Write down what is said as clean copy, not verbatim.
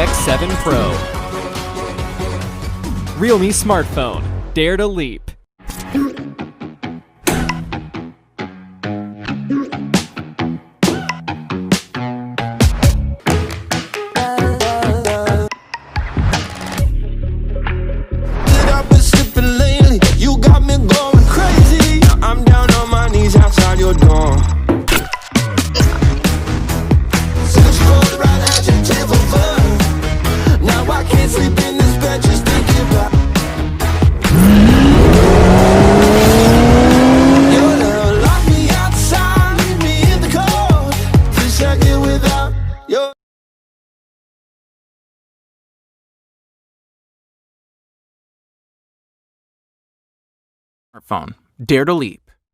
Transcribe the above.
GX7 Pro. Realme smartphone. Dare to leap. You got me going crazy. I'm down on my knees outside your door. Switchboard right at your table fur. Now I can't sleep in this bed just thinking about your love. Lock me outside, leave me in the cold. Wish I get without your Smartphone. Dare to leap.